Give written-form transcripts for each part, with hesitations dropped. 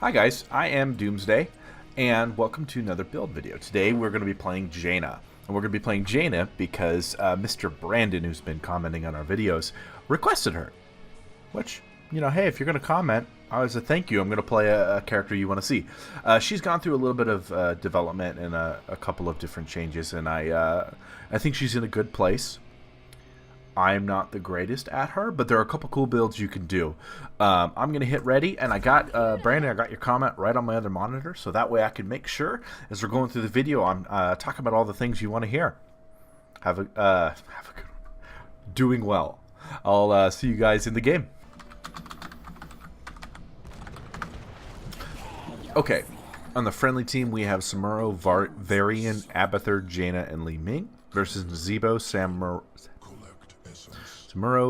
Hi guys, I am Doomsday, and welcome to another build video. Today we're going to be playing Jaina, and we're going to be playing Jaina because Mr. Brandon, who's been commenting on our videos, requested her. Which, you know, hey, if you're going to comment, as a thank you, I'm going to play a character you want to see. She's gone through a little bit of development and a couple of different changes, and I think she's in a good place. I'm not the greatest at her, but there are a couple cool builds you can do. I'm going to hit ready, and I got, Brandon, I got your comment right on my other monitor, so that way I can make sure, as we're going through the video, I'm talking about all the things you want to hear. Have a good one. Doing well. I'll see you guys in the game. Okay, on the friendly team, we have Samuro, Varian, Abathur, Jaina, and Li Ming versus Nazebo, Samuro,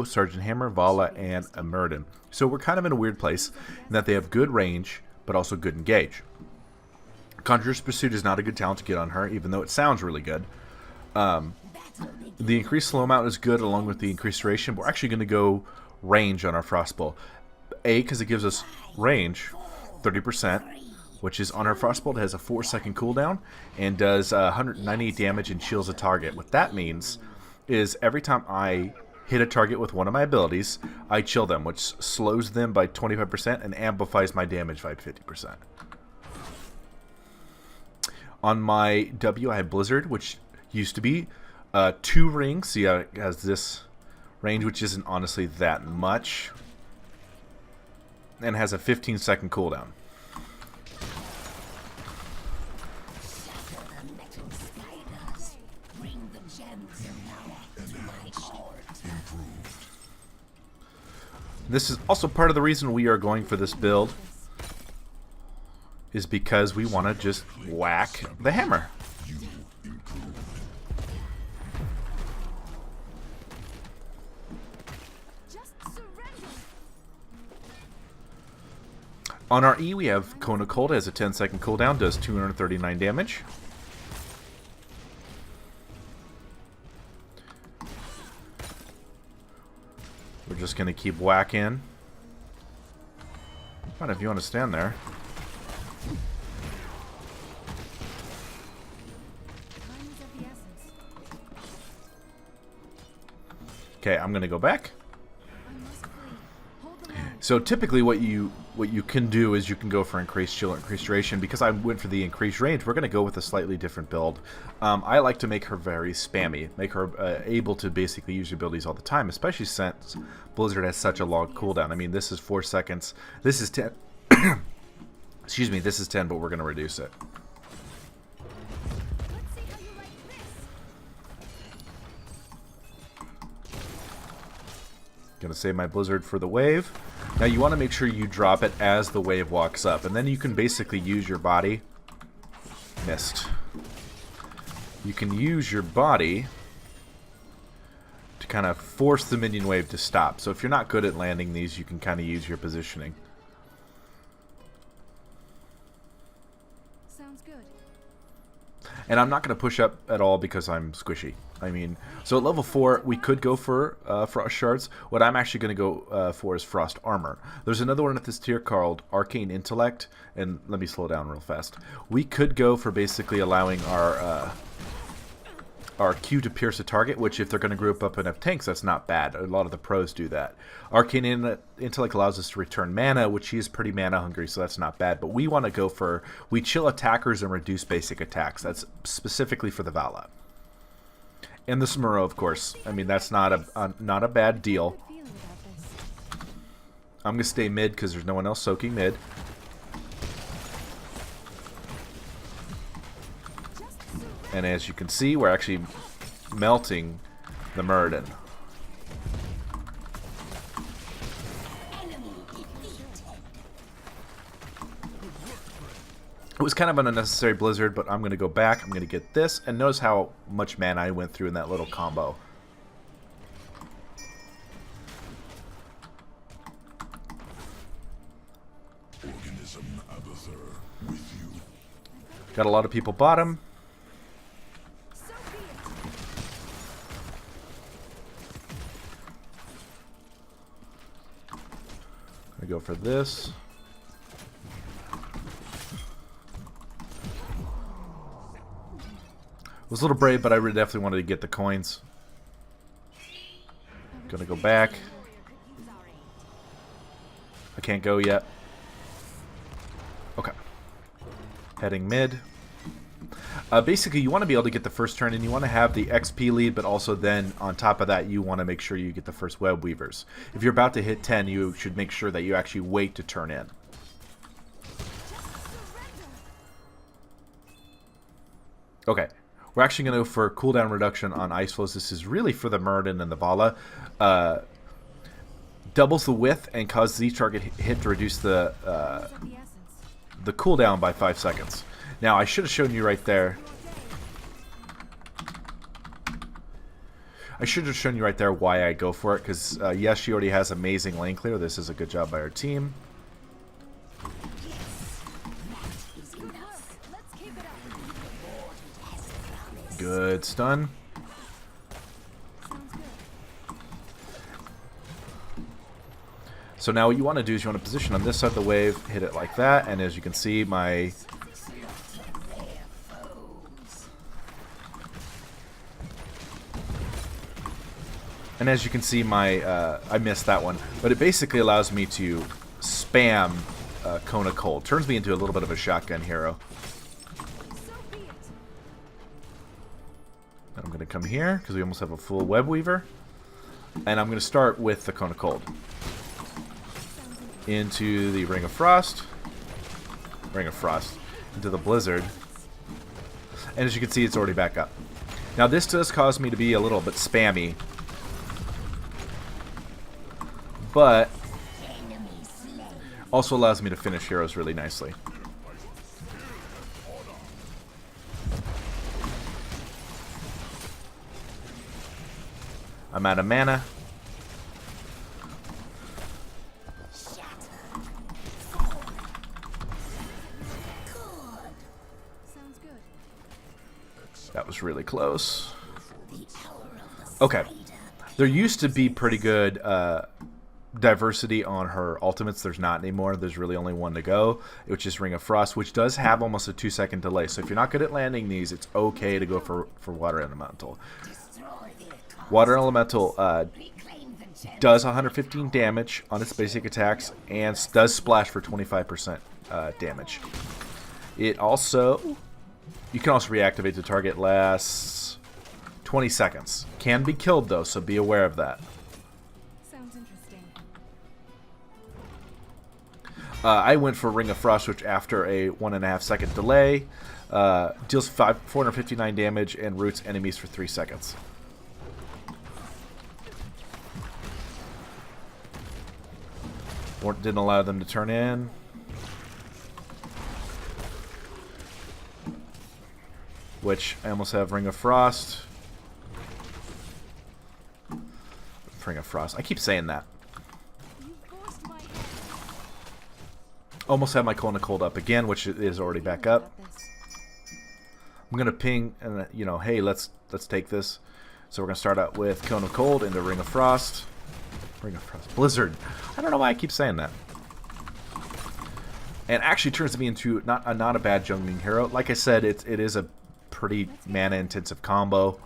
Sergeant Hammer, Vala, and Emerden. So we're kind of in a weird place in that they have good range, but also good engage. Conjurer's Pursuit is not a good talent to get on her, even though it sounds really good. The increased slow amount is good, along with the increased duration, but we're actually going to go range on our Frostbolt. A, because it gives us range, 30%, which is on our Frostbolt. It has a 4-second cooldown, and does 198 damage and chills a target. What that means is every time I hit a target with one of my abilities, I chill them, which slows them by 25% and amplifies my damage by 50%. On my W, I have Blizzard, which used to be 2 rings. See how it has this range, which isn't honestly that much, and has a 15-second cooldown. This is also part of the reason we are going for this build, is because we want to just whack the hammer. On our E, we have Kona Cold, has a 10-second cooldown, does 239 damage. We're just going to keep whacking. Fine if you want to stand there. Okay, I'm going to go back. So typically what you can do is you can go for increased chill or increased duration. Because I went for the increased range, we're going to go with a slightly different build. I like to make her very spammy, make her able to basically use her abilities all the time, especially since Blizzard has such a long cooldown. I mean, this is 4 seconds. This is 10. Excuse me, this is 10, but we're going to reduce it. Gonna save my Blizzard for the wave. Now you want to make sure you drop it as the wave walks up, and then you can basically use your body. Missed. You can use your body to kind of force the minion wave to stop. So if you're not good at landing these, you can kind of use your positioning. Sounds good. And I'm not going to push up at all because I'm squishy. I mean, so at level 4, we could go for Frost Shards. What I'm actually going to go for is Frost Armor. There's another one at this tier called Arcane Intellect. And let me slow down real fast. We could go for basically allowing our Q to pierce a target, which if they're going to group up enough tanks, that's not bad. A lot of the pros do that. Arcane Intellect allows us to return mana, which he is pretty mana hungry, so that's not bad. But we want to go for, we chill attackers and reduce basic attacks. That's specifically for the Vala. And the Samuro, of course. I mean, that's not a bad deal. I'm going to stay mid because there's no one else soaking mid. And as you can see, we're actually melting the Murden. It was kind of an unnecessary Blizzard, but I'm going to go back. I'm going to get this. And notice how much mana I went through in that little combo. Got a lot of people bottom. I go for this. Was a little brave, but I really definitely wanted to get the coins. Gonna go back. I can't go yet. Okay. Heading mid. Basically, you want to be able to get the first turn, and you want to have the XP lead, but also then, on top of that, you want to make sure you get the first web weavers. If you're about to hit 10, you should make sure that you actually wait to turn in. Okay. We're actually going to go for cooldown reduction on ice flows. This is really for the Muradin and the Vala. Doubles the width and causes each target hit to reduce the cooldown by 5 seconds. Now, I should have shown you right there. I should have shown you right there why I go for it, because yes, she already has amazing lane clear. This is a good job by our team. Good stun. So now what you want to do is you want to position on this side of the wave, hit it like that, and as you can see, my... And as you can see, I missed that one, but it basically allows me to spam Kona Cold. Turns me into a little bit of a shotgun hero. I'm going to come here, because we almost have a full web weaver. And I'm going to start with the Kona Cold. Into the Ring of Frost. Into the Blizzard. And as you can see, it's already back up. Now this does cause me to be a little bit spammy. But also allows me to finish heroes really nicely. I'm out of mana. That was really close. Okay. There used to be pretty good diversity on her ultimates. There's not anymore. There's really only one to go, which is Ring of Frost, which does have almost a 2-second delay. So if you're not good at landing these, it's okay to go for Water Elemental. Water Elemental does 115 damage on its basic attacks and does splash for 25% damage. It also... You can also reactivate the target, lasts 20 seconds. Can be killed though, so be aware of that. Sounds interesting. I went for Ring of Frost, which after a 1.5 second delay, deals 459 damage and roots enemies for 3 seconds. Didn't allow them to turn in. Which I almost have Ring of Frost. Ring of Frost. I keep saying that. Almost have my Kona Cold up again, which is already back up. I'm gonna ping and you know, hey, let's take this. So we're gonna start out with Kona Cold into Ring of Frost. Ring of Frost. Blizzard. I don't know why I keep saying that. And actually turns me into not a bad jungling hero. Like I said, it is a pretty mana intensive combo.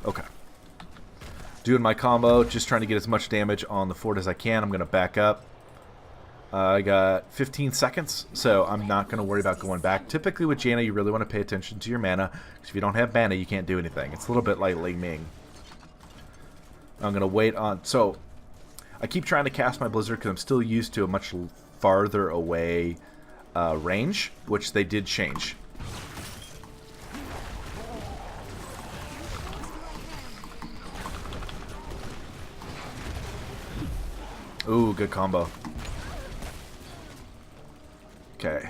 Okay. Doing my combo, just trying to get as much damage on the fort as I can. I'm going to back up. I got 15 seconds, so I'm not going to worry about going back. Typically with Jaina, you really want to pay attention to your mana, because if you don't have mana, you can't do anything. It's a little bit like Li Ming. I'm going to wait on... So, I keep trying to cast my Blizzard because I'm still used to a much farther away range, which they did change. Ooh, good combo. Okay.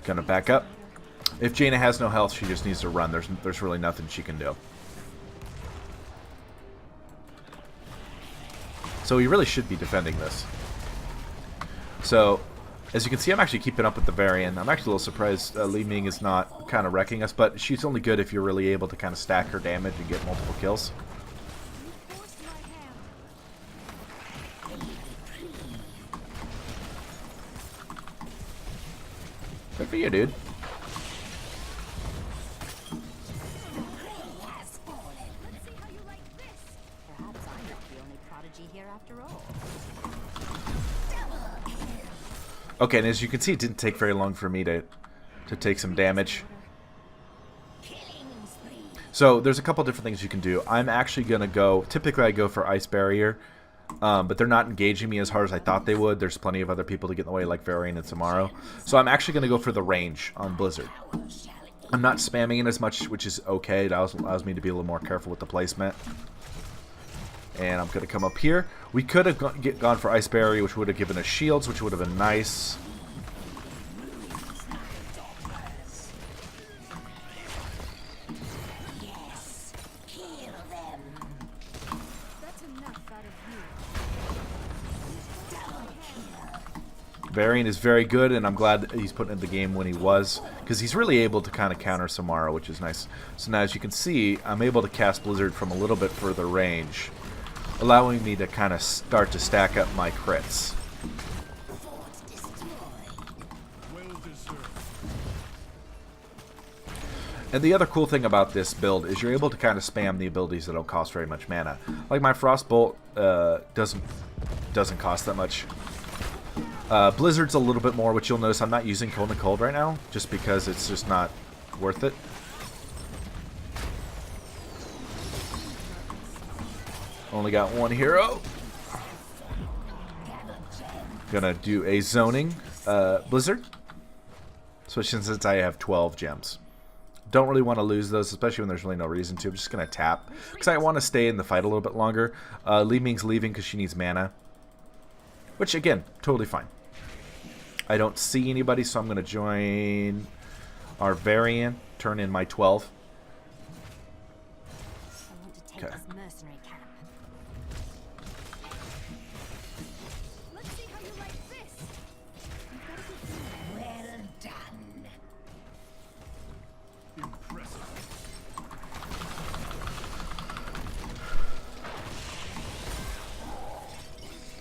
Gonna back up. If Jaina has no health, she just needs to run. There's really nothing she can do. So we really should be defending this. So As you can see, I'm actually keeping up with the Varian. I'm actually a little surprised Li Ming is not kind of wrecking us, but she's only good if you're really able to kind of stack her damage and get multiple kills. Good for you, dude. Okay, and as you can see, it didn't take very long for me to take some damage. So there's a couple different things you can do. I'm actually going to go, typically I go for Ice Barrier, but they're not engaging me as hard as I thought they would. There's plenty of other people to get in the way, like Varian and Tomorrow. So I'm actually going to go for the range on Blizzard. I'm not spamming it as much, which is okay. It allows me to be a little more careful with the placement. And I'm going to come up here. We could have gone for Ice Barrier, which would have given us shields, which would have been nice. Varian is very good, and I'm glad that he's put in the game when he was, because he's really able to kind of counter Samara, which is nice. So now, as you can see, I'm able to cast Blizzard from a little bit further range, allowing me to kind of start to stack up my crits. And the other cool thing about this build is you're able to kind of spam the abilities that don't cost very much mana. Like my Frostbolt doesn't cost that much. Blizzard's a little bit more, which you'll notice I'm not using Cold and Cold right now, just because it's just not worth it. Only got one hero. Gonna do a zoning Blizzard, especially since I have 12 gems. Don't really want to lose those, especially when there's really no reason to. I'm just gonna tap because I want to stay in the fight a little bit longer. Li Ming's leaving because she needs mana, which again, totally fine. I don't see anybody, so I'm gonna join our Varian. Turn in my 12. Okay.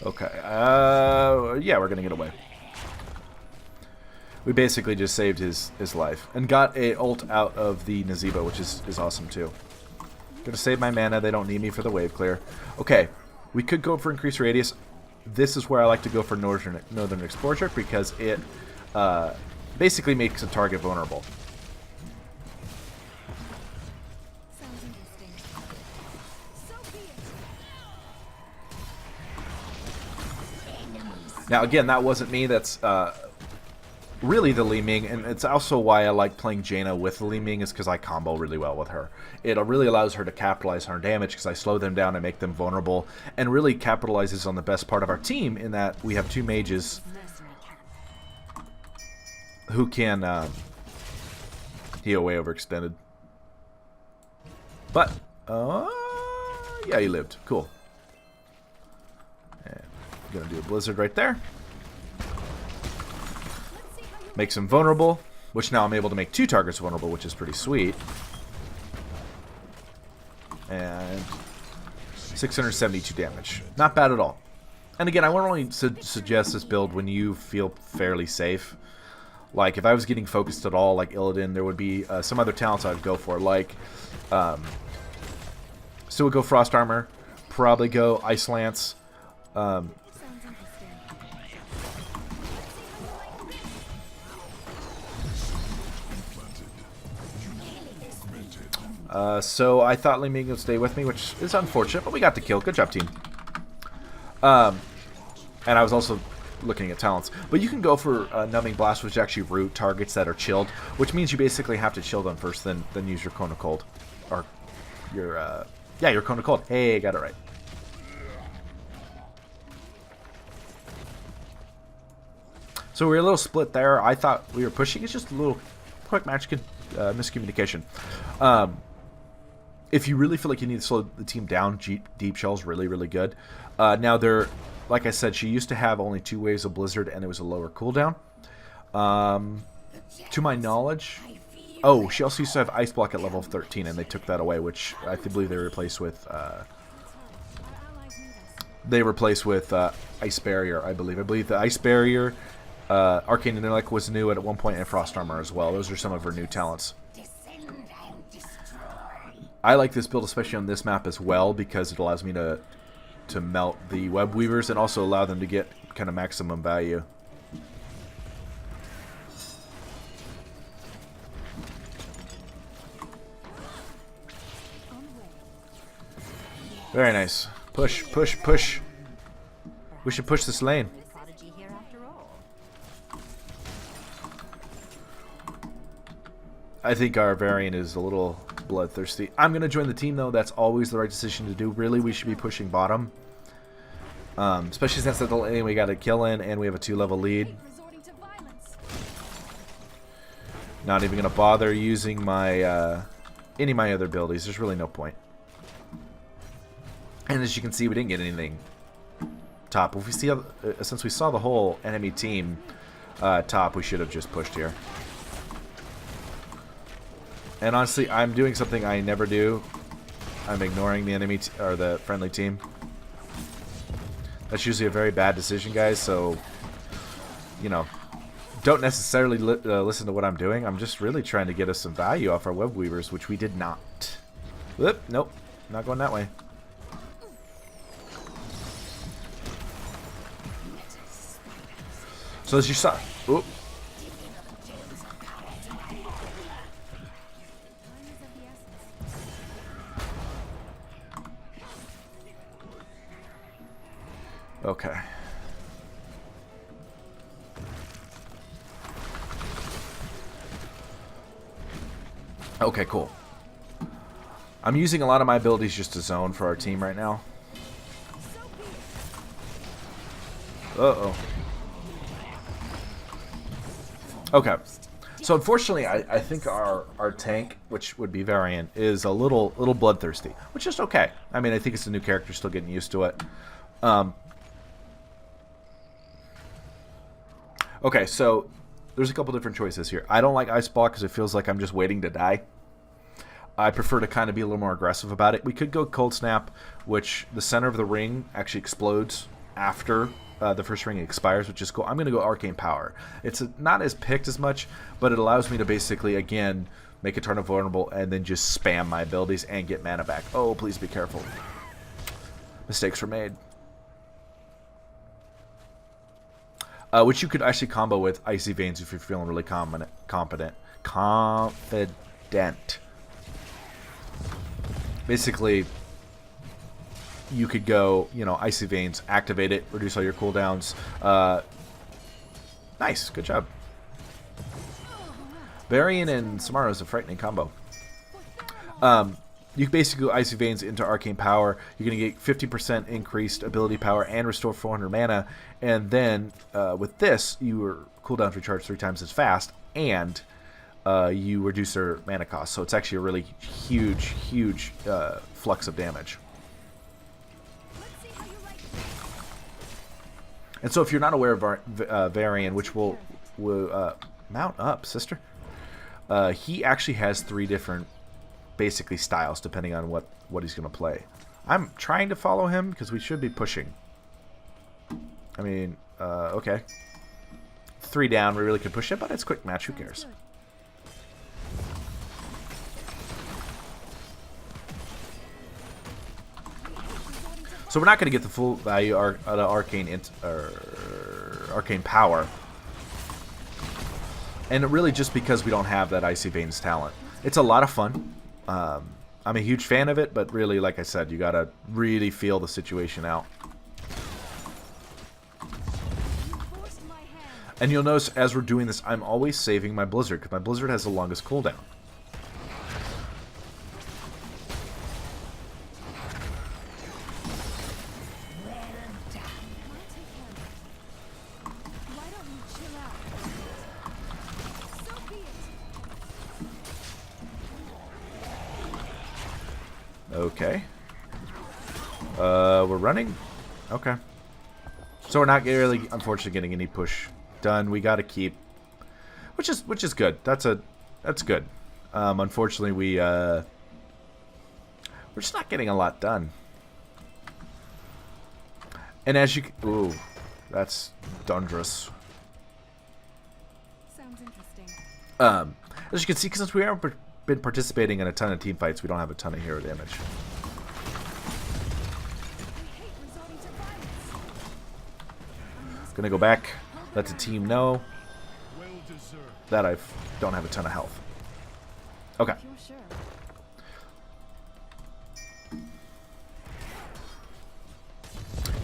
Okay, yeah, we're gonna get away. We basically just saved his life and got a ult out of the Nazeebo, which is awesome too. Gonna save my mana. They don't need me for the wave clear. Okay, we could go for increased radius. This is where I like to go for northern exposure because it basically makes a target vulnerable. Now again, that wasn't me. That's really the Li Ming, and it's also why I like playing Jaina with the Li Ming, is because I combo really well with her. It really allows her to capitalize on her damage because I slow them down and make them vulnerable, and really capitalizes on the best part of our team in that we have two mages who can heal way overextended. But yeah, he lived. Cool. And I'm gonna do a Blizzard right there. Makes him vulnerable, which now I'm able to make 2 targets vulnerable, which is pretty sweet. And 672 damage. Not bad at all. And again, I would only suggest this build when you feel fairly safe. Like, if I was getting focused at all, like Illidan, there would be some other talents I would go for. Like, still would go Frost Armor, probably go Ice Lance. So I thought Li Ming would stay with me, which is unfortunate, but we got the kill. Good job, team. And I was also looking at talents. But you can go for Numbing Blast, which actually root targets that are chilled, which means you basically have to chill them first, then use your Cone of Cold. Or your, yeah, your Cone of Cold. Hey, got it right. So we were a little split there. I thought we were pushing. It's just a little quick match miscommunication. If you really feel like you need to slow the team down, Deep Shell's really, really good. Now, they're like I said, she used to have only 2 waves of Blizzard, and it was a lower cooldown. To my knowledge... Oh, she also used to have Ice Block at level 13, and they took that away, which I believe they replaced with... Ice Barrier, I believe. I believe the Ice Barrier, Arcane Intellect was new at one point, and Frost Armor as well. Those are some of her new talents. I like this build, especially on this map as well, because it allows me to melt the Web Weavers and also allow them to get kind of maximum value. Very nice. Push, push, push. We should push this lane. I think our variant is a little bloodthirsty. I'm going to join the team, though. That's always the right decision to do. Really, we should be pushing bottom. Especially since at the lane we got a kill in and we have a 2-level lead. Not even going to bother using my any of my other abilities. There's really no point. And as you can see, we didn't get anything top. If we see, since we saw the whole enemy team top, we should have just pushed here. And honestly, I'm doing something I never do. I'm ignoring the enemy or the friendly team. That's usually a very bad decision, guys. So, you know, don't necessarily listen to what I'm doing. I'm just really trying to get us some value off our Web Weavers, which we did not. Whoop, nope, not going that way. So as you saw, oop. Okay. Okay, cool. I'm using a lot of my abilities just to zone for our team right now. Uh-oh. Okay. So unfortunately, I think our tank, which would be Varian, is a little bloodthirsty, which is okay. I mean, I think it's a new character, still getting used to it. Okay, so there's a couple different choices here. I don't like Ice Block because it feels like I'm just waiting to die. I prefer to kind of be a little more aggressive about it. We could go Cold Snap, which the center of the ring actually explodes after the first ring expires, which is cool. I'm going to go Arcane Power. It's not as picked as much, but it allows me to basically, again, make a turn vulnerable and then just spam my abilities and get mana back. Oh, please be careful. Mistakes were made. Which you could actually combo with Icy Veins if you're feeling really confident. Basically, you could go, you know, Icy Veins, activate it, reduce all your cooldowns. Nice, good job. Varian and Samara is a frightening combo. You can basically go Icy Veins into Arcane Power. You're going to get 50% increased ability power and restore 400 mana. And then with this, your cooldowns recharge 3 times as fast, and you reduce their mana cost. So it's actually a really huge flux of damage. And so if you're not aware of Varian, which will mount up, sister, he actually has 3 different basically styles depending on what he's going to play. I'm trying to follow him because we should be pushing. I mean, okay. 3 down, we really could push it, but it's quick match, who cares? So we're not going to get the full value out of Arcane Power. And really just because we don't have that Icy Veins talent. It's a lot of fun. I'm a huge fan of it, but really, like I said, you got to really feel the situation out. And you'll notice as we're doing this, I'm always saving my Blizzard, because my Blizzard has the longest cooldown. Okay. We're running? Okay. So we're not really, unfortunately, getting any push done. We got to keep, which is good. That's good. Unfortunately, we're just not getting a lot done. And as you, ooh, that's dangerous. Sounds interesting. As you can see, since we haven't been participating in a ton of team fights, we don't have a ton of hero damage. Gonna go back, let the team know that I don't have a ton of health. Okay.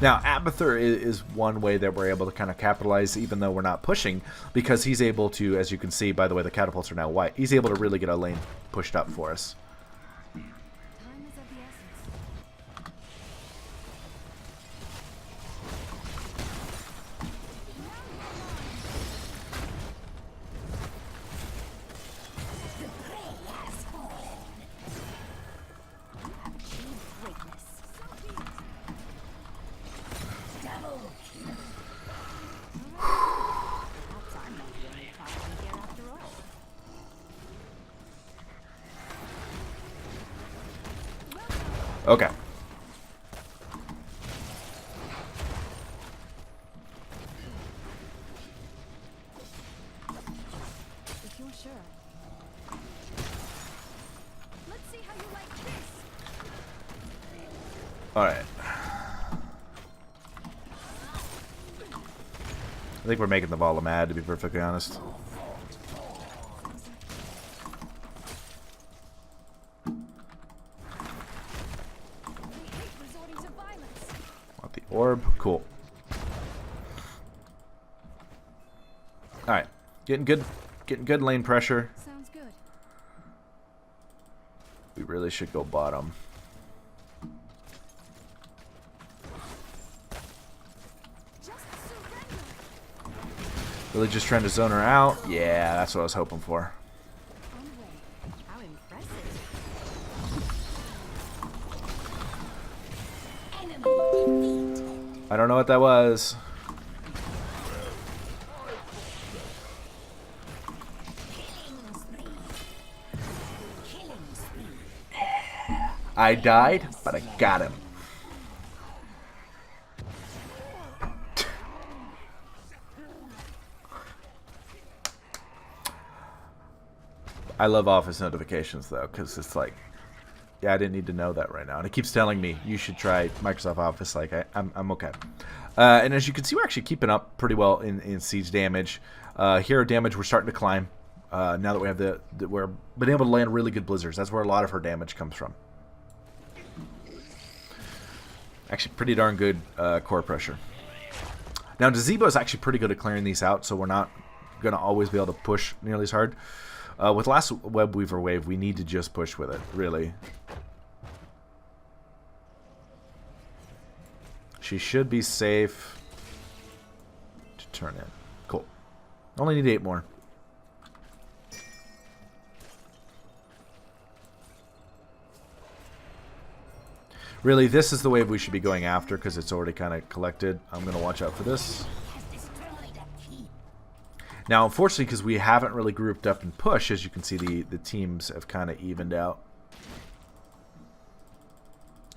Now, Abathur is one way that we're able to kind of capitalize, even though we're not pushing, because he's able to, as you can see, by the way, the catapults are now white. He's able to really get a lane pushed up for us. Time is of the essence. Okay. If you're sure. Let's see how you like this. All right. I think we're making the Vala mad, to be perfectly honest. Want the orb? Cool. All right, getting good lane pressure. Sounds good. We really should go bottom. Really just trying to zone her out. Yeah, that's what I was hoping for. How impressive. I don't know what that was. I died, but I got him. I love Office notifications though, because it's like, yeah, I didn't need to know that right now, and it keeps telling me you should try Microsoft Office. Like I'm okay. And as you can see, we're actually keeping up pretty well in siege damage. Hero damage, we're starting to climb. Now that we have we're been able to land really good blizzards. That's where a lot of her damage comes from. Actually, pretty darn good core pressure. Now, Dezebo is actually pretty good at clearing these out, so we're not going to always be able to push nearly as hard. With last Web Weaver wave, we need to just push with it, really. She should be safe to turn in. Cool. Only need 8 more. Really, this is the wave we should be going after because it's already kind of collected. I'm going to watch out for this. Now, unfortunately, because we haven't really grouped up and push, as you can see, the teams have kind of evened out.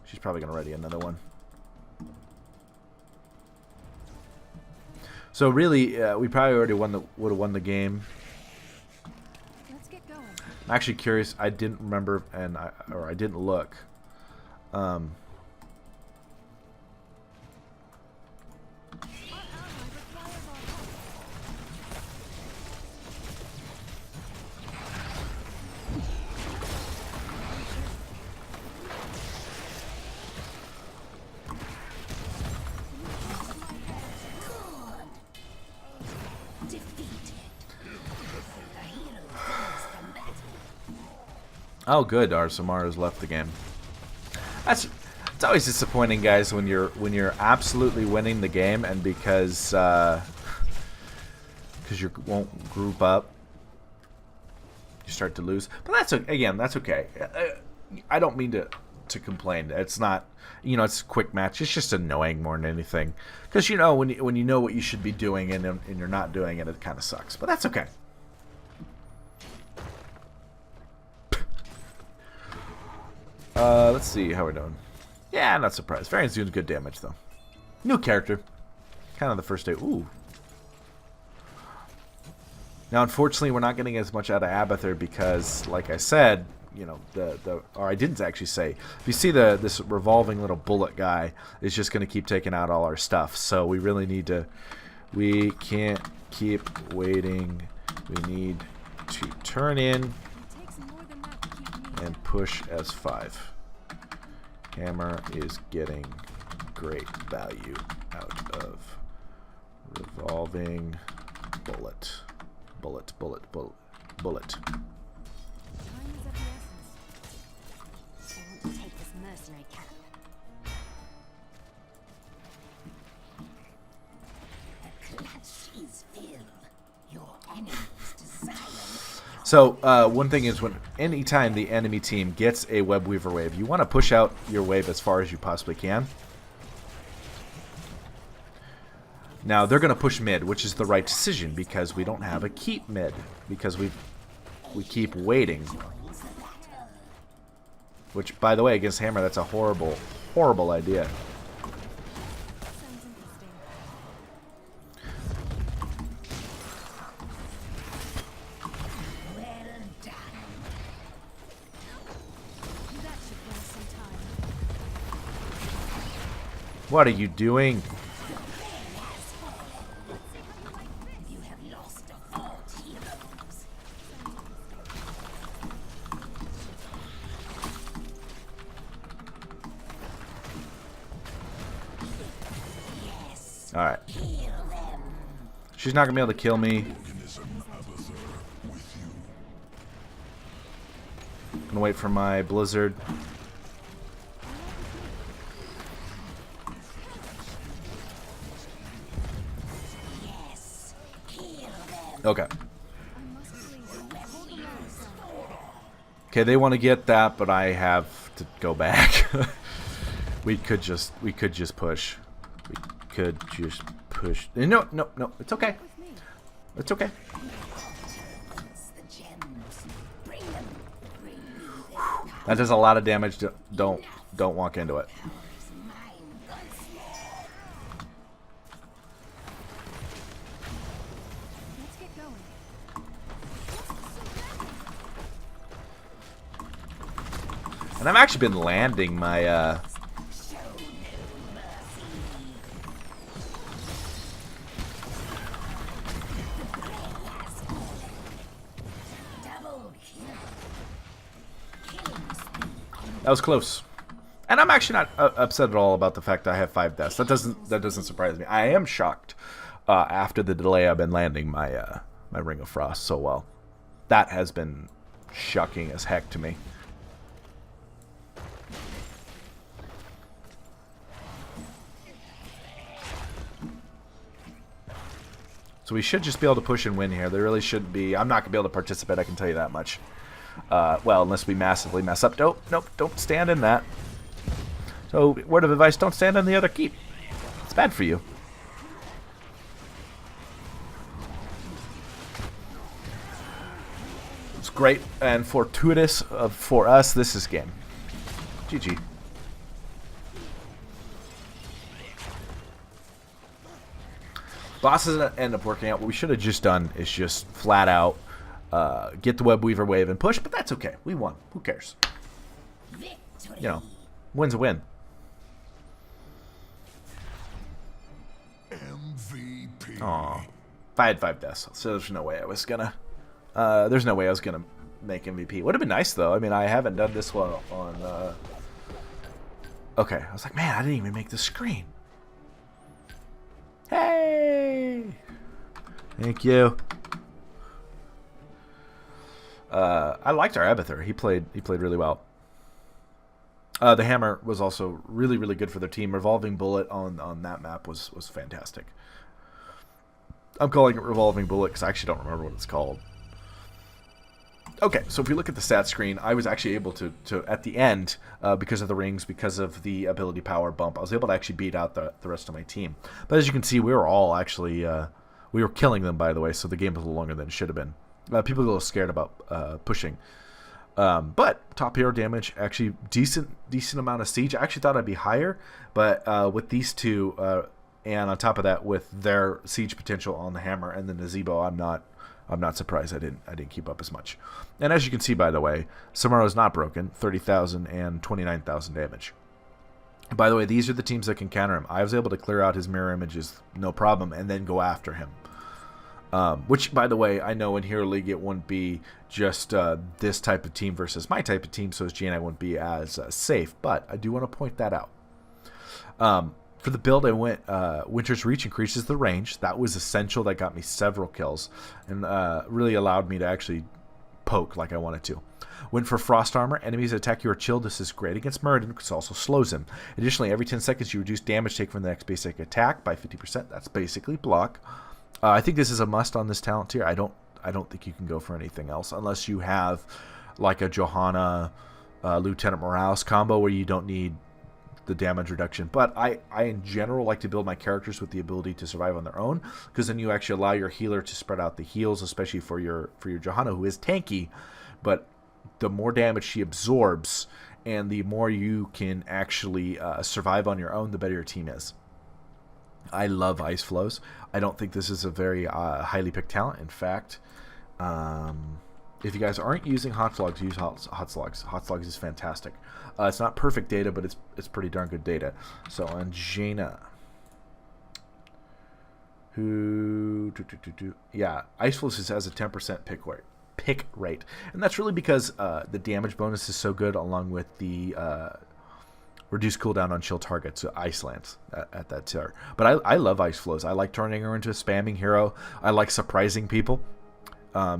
She's probably going to ready another one. So really, we probably already would have won the game. Let's get going. I'm actually curious. I didn't remember, or I didn't look. Oh, good. Our Samara's left the game. It's always disappointing, guys, when you're absolutely winning the game and because you won't group up, you start to lose. But that's okay. I don't mean to to complain. It's not, it's a quick match. It's just annoying more than anything. Because, when you know what you should be doing and you're not doing it, it kind of sucks. But that's okay. Let's see how we're doing. Yeah, not surprised. Varian's doing good damage, though. New character. Kind of the first day. Ooh. Now, unfortunately, we're not getting as much out of Abathur because, like I said, or I didn't actually say. If you see this revolving little bullet guy is just going to keep taking out all our stuff. So we really need to. We can't keep waiting. We need to turn in and push S5. Hammer is getting great value out of revolving bullet. Bullet. Time is of the essence. I want to take this mercenary camp. The clutches fill your enemy's desire. So one thing is, anytime the enemy team gets a web weaver wave, you want to push out your wave as far as you possibly can. Now they're going to push mid, which is the right decision because we don't have a keep mid because we keep waiting. Which, by the way, against Hammer, that's a horrible, horrible idea. What are you doing? You have lost a fault, heroes. Yes. All right. Kill them. She's not gonna be able to kill me. Gonna wait for my blizzard. Yes. Kill them. Okay. Okay, they want to get that, but I have to go back. we could just push. We could just push. No, it's okay. It's okay. The gems. Bring them. Bring them. That does a lot of damage. Don't walk into it. Is mine once more. Let's get going. And I've actually been landing my Show no mercy. Double kill. Killing spree. That was close. And I'm actually not upset at all about the fact that I have 5 deaths. That doesn't surprise me. I am shocked after the delay I've been landing my my Ring of Frost so well. That has been shocking as heck to me. So we should just be able to push and win here. There really shouldn't be. I'm not going to be able to participate, I can tell you that much. Well, unless we massively mess up. Nope, don't stand in that. So, word of advice, don't stand in the other keep. It's bad for you. It's great and fortuitous for us. This is game. GG. Bosses end up working out. What we should have just done is just flat out get the Web Weaver wave and push, but that's okay. We won. Who cares? Victory. Win's a win. MVP. Aw. If I had 5 deaths, so there's no way I was gonna. There's no way I was gonna make MVP. Would have been nice though. I mean, I haven't done this well on. Okay, I was like, man, I didn't even make the screen. Hey! Thank you. I liked our Abathur. He played really well. The hammer was also really good for their team. Revolving bullet on that map was fantastic. I'm calling it revolving bullet because I actually don't remember what it's called. Okay, so if you look at the stat screen, I was actually able to at the end, because of the rings, because of the ability power bump, I was able to actually beat out the rest of my team. But as you can see, we were all actually, we were killing them, by the way, so the game was a little longer than it should have been. People get a little scared about pushing. But top hero damage, actually decent amount of siege. I actually thought I'd be higher, but with these two, and on top of that, with their siege potential on the hammer and the Nazebo, I'm not surprised I didn't keep up as much. And as you can see, by the way, Samaro is not broken, 30,000 and 29,000 damage. By the way, these are the teams that can counter him. I was able to clear out his mirror images, no problem, and then go after him. Which, by the way, I know in Hero League it wouldn't be just this type of team versus my type of team, so his Jaina wouldn't be as safe, but I do want to point that out. For the build, I went Winter's Reach increases the range. That was essential. That got me several kills and really allowed me to actually poke like I wanted to. Went for Frost Armor. Enemies that attack you are chilled. This is great against Muradin because it also slows him. Additionally, every 10 seconds you reduce damage taken from the next basic attack by 50%. That's basically block. I think this is a must on this talent tier. I don't think you can go for anything else unless you have like a Johanna Lieutenant Morales combo where you don't need the damage reduction. But I in general like to build my characters with the ability to survive on their own, because then you actually allow your healer to spread out the heals, especially for your Johanna, who is tanky, but the more damage she absorbs and the more you can actually survive on your own, the better your team is. I love Ice Flows. I don't think this is a very highly picked talent. In fact, if you guys aren't using Hot Slugs, use Hot Slugs. Hot Slugs is fantastic. It's not perfect data, but it's pretty darn good data. So on Jaina, yeah, Ice Flows has a 10% pick rate, and that's really because the damage bonus is so good, along with the reduced cooldown on chill targets, so Ice Lance at that tier. But I love Ice Flows. I like turning her into a spamming hero. I like surprising people.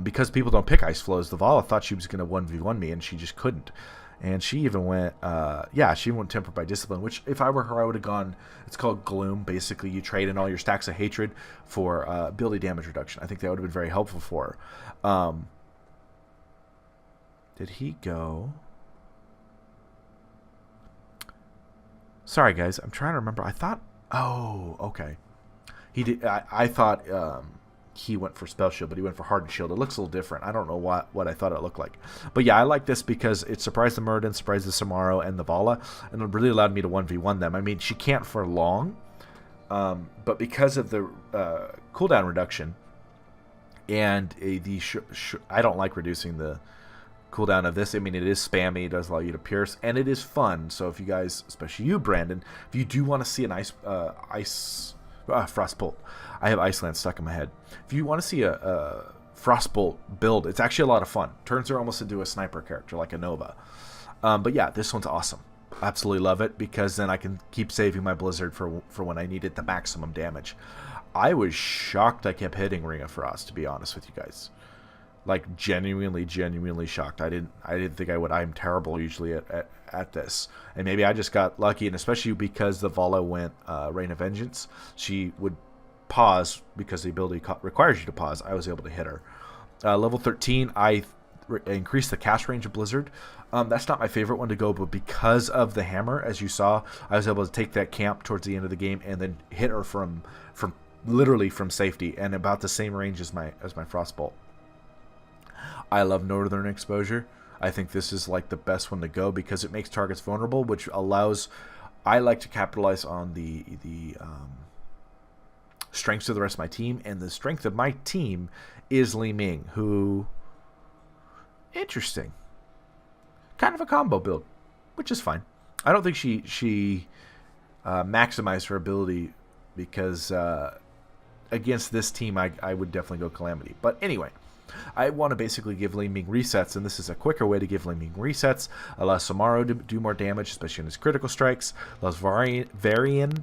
Because people don't pick Ice Flows, the Vala thought she was going to 1v1 me, and she just couldn't. And she even went, she went Tempered by Discipline, which if I were her, I would have gone, it's called Gloom. Basically, you trade in all your stacks of hatred for ability damage reduction. I think that would have been very helpful for her. Did he go? Sorry, guys. I'm trying to remember. I thought... Oh, okay. He did. I thought he went for Spell Shield, but he went for Hardened Shield. It looks a little different. I don't know what I thought it looked like. But yeah, I like this because it surprised the Muradin, surprised the Samaro, and the Vala, and it really allowed me to 1v1 them. I mean, she can't for long, but because of the cooldown reduction and I don't like reducing the cooldown of this. I mean, it is spammy, it does allow you to pierce, and it is fun. So if you guys, especially you, Brandon, if you do want to see an Frostbolt, I have Iceland stuck in my head. If you want to see a Frostbolt build, it's actually a lot of fun. Turns her almost into a sniper character, like a Nova. But yeah, this one's awesome. Absolutely love it, because then I can keep saving my Blizzard for when I needed the maximum damage. I was shocked I kept hitting Ring of Frost, to be honest with you guys. Like, genuinely shocked. I didn't think I would. I'm terrible usually at this, and maybe I just got lucky. And especially because the Vala went Rain of Vengeance, she would pause because the ability requires you to pause. I was able to hit her. Level 13, I increased the cast range of Blizzard. That's not my favorite one to go, but because of the hammer, as you saw, I was able to take that camp towards the end of the game and then hit her from literally from safety, and about the same range as my Frostbolt. I love Northern Exposure. I think this is like the best one to go because it makes targets vulnerable, which allows... I like to capitalize on the strengths of the rest of my team, and the strength of my team is Li Ming, who... Interesting. Kind of a combo build, which is fine. I don't think she maximized her ability because against this team I would definitely go Calamity. But anyway... I want to basically give Li Ming resets, and this is a quicker way to give Li Ming resets. Allows Samaro to do more damage, especially in his critical strikes. Allows Varian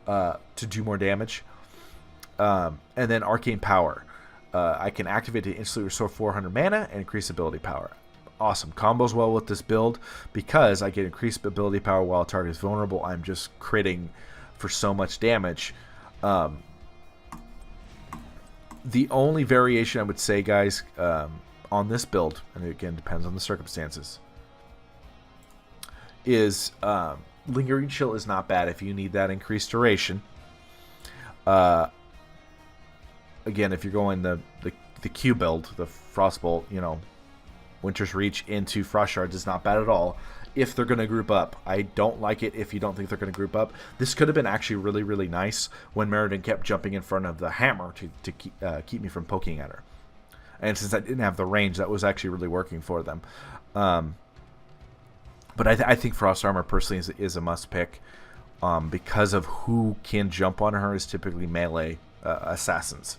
to do more damage. And then Arcane Power. I can activate to instantly restore 400 mana and increase ability power. Awesome. Combos well with this build because I get increased ability power while a target is vulnerable. I'm just critting for so much damage. The only variation I would say, guys, on this build, and it again depends on the circumstances, is Lingering Chill is not bad if you need that increased duration. Again, if you're going the Q build, the Frostbolt, Winter's Reach into Frost Shards is not bad at all if they're going to group up. I don't like it if you don't think they're going to group up. This could have been actually really, really nice when Meriden kept jumping in front of the hammer to keep me from poking at her. And since I didn't have the range, that was actually really working for them. But I think Frost Armor personally is a must pick because of who can jump on her is typically melee assassins.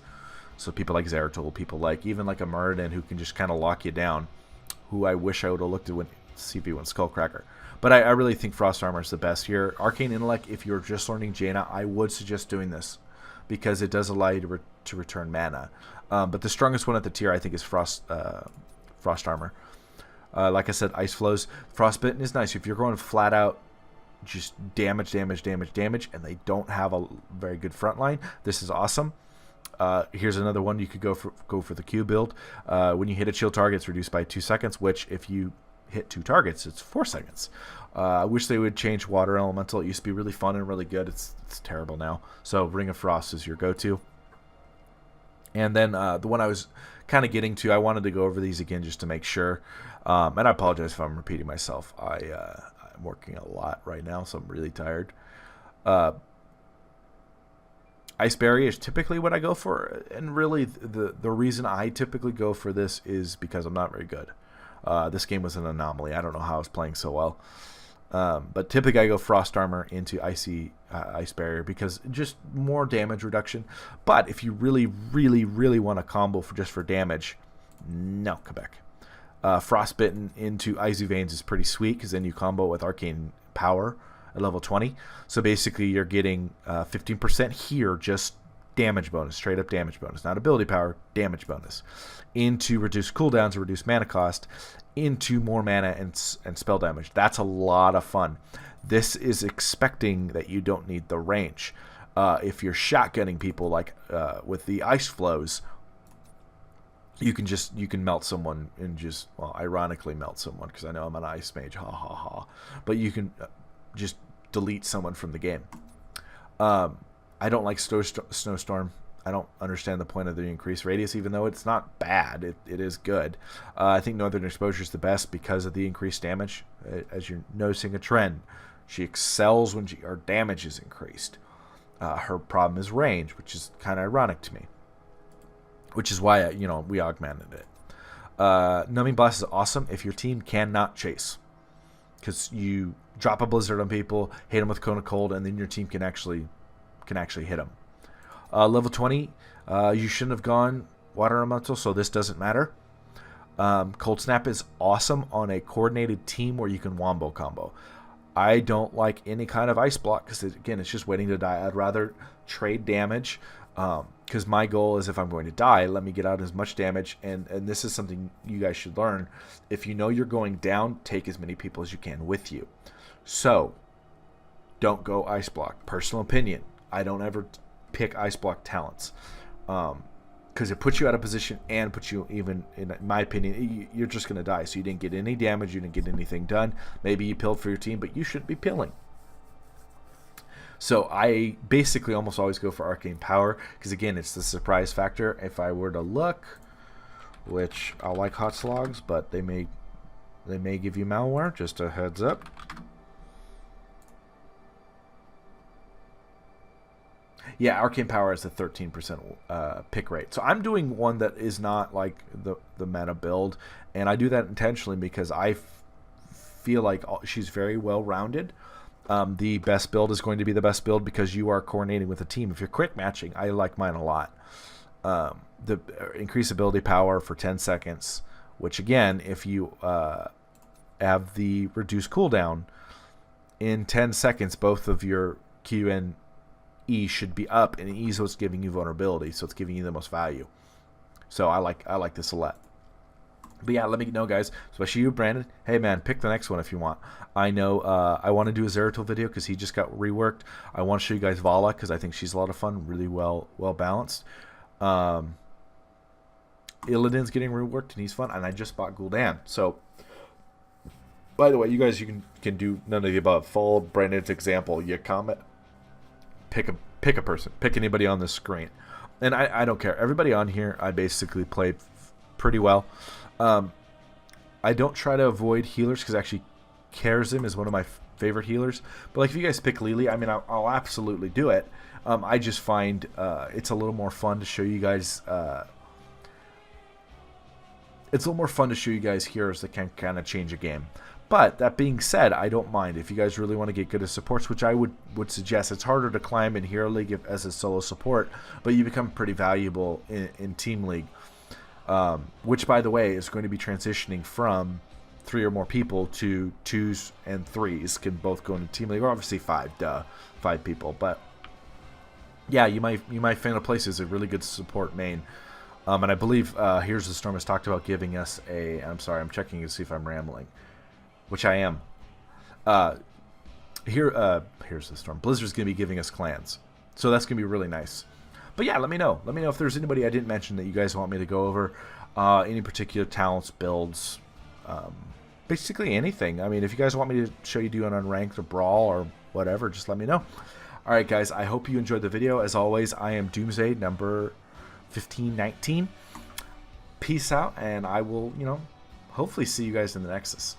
So people like Zeratul, people like even like a Meriden who can just kind of lock you down, who I wish I would have looked at when CV1 Skullcracker. But I really think Frost Armor is the best here. Arcane Intellect, if you're just learning Jaina, I would suggest doing this because it does allow you to return mana. But the strongest one at the tier I think is Frost Armor. Like I said, Ice Flows. Frostbitten is nice. If you're going flat out just damage, and they don't have a very good front line, this is awesome. Here's another one you could go for the Q build. When you hit a chill target, it's reduced by 2 seconds, which if you hit 2 targets, it's 4 seconds. I wish they would change Water Elemental. It used to be really fun and really good. It's terrible now. So Ring of Frost is your go-to. And then the one I was kind of getting to, I wanted to go over these again just to make sure. And I apologize if I'm repeating myself. I'm working a lot right now, so I'm really tired. Ice Barrier is typically what I go for, and really the reason I typically go for this is because I'm not very good. This game was an anomaly. I don't know how I was playing so well. But typically I go Frost Armor into Ice Barrier because just more damage reduction. But if you really, really, really want a combo for damage, no, Quebec. Frostbitten into Icy Veins is pretty sweet because then you combo with Arcane Power at level 20. So basically you're getting 15% here, just damage bonus, straight up damage bonus, not ability power, damage bonus, into reduced cooldowns or reduced mana cost, into more mana and spell damage. That's a lot of fun. This is expecting that you don't need the range. If you're shotgunning people like with the Ice Flows, you can melt someone and just, well, ironically melt someone because I know I'm an ice mage, ha ha ha. But you can just delete someone from the game. I don't like Snowstorm. I don't understand the point of the increased radius, even though it's not bad. It is good. I think Northern Exposure is the best because of the increased damage. As you're noticing a trend, she excels when her damage is increased. Her problem is range, which is kind of ironic to me. Which is why we augmented it. Numbing Blast is awesome if your team cannot chase, because you drop a blizzard on people, hit them with Cone of Cold, and then your team can actually hit them. Level 20, you shouldn't have gone Water Elemental, so this doesn't matter. Cold Snap is awesome on a coordinated team where you can wombo combo. I don't like any kind of Ice Block because, again, it's just waiting to die. I'd rather trade damage because my goal is if I'm going to die, let me get out as much damage. And this is something you guys should learn. If you know you're going down, take as many people as you can with you. So don't go Ice Block. Personal opinion, I don't ever pick Ice Block talents because it puts you out of position and puts you, even in my opinion, you're just going to die. So you didn't get any damage, you didn't get anything done. Maybe you pilled for your team, but you shouldn't be pilling. So I basically almost always go for Arcane Power because, again, it's the surprise factor. If I were to look, which I like hot slogs, but they may give you malware, just a heads up. Yeah, Arcane Power is the 13% pick rate. So I'm doing one that is not like the meta build, and I do that intentionally because I feel like she's very well rounded. The best build is going to be the best build because you are coordinating with a team. If you're quick matching, I like mine a lot. The increased ability power for 10 seconds, which again, if you have the reduced cooldown, in 10 seconds, both of your Q and E should be up, and E is what's giving you vulnerability, so it's giving you the most value. So I like this a lot. But yeah, let me know, guys, especially you, Brandon. Hey, man, pick the next one if you want. I know I want to do a Zeratul video because he just got reworked. I want to show you guys Vala because I think she's a lot of fun, really well balanced. Illidan's getting reworked and he's fun, and I just bought Gul'dan. So, by the way, you guys, you can do none of the above. Follow Brandon's example. You comment, pick a person, pick anybody on the screen, and I don't care. Everybody on here, I basically play pretty well. I don't try to avoid healers because actually Karazim is one of my favorite healers. But like if you guys pick Lily, I mean I'll absolutely do it. I just find it's a little more fun to show you guys. It's a little more fun to show you guys heroes that can kind of change a game. But that being said, I don't mind if you guys really want to get good at supports, which I would suggest. It's harder to climb in Hero League as a solo support, but you become pretty valuable in Team League, which, by the way, is going to be transitioning from 3 or more people to 2s and 3s can both go into Team League, or obviously 5 people. But yeah, you might find a place as a really good support main. And I believe Here's the Storm has talked about giving us a. I'm sorry, I'm checking to see if I'm rambling, which I am. Here's the Storm. Blizzard's gonna be giving us clans, so that's gonna be really nice. But yeah, let me know. Let me know if there's anybody I didn't mention that you guys want me to go over. Any particular talents, builds, basically anything. I mean, if you guys want me to show you do an unranked or brawl or whatever, just let me know. All right, guys. I hope you enjoyed the video. As always, I am Doomsday number 1519. Peace out, and I will, hopefully see you guys in the Nexus.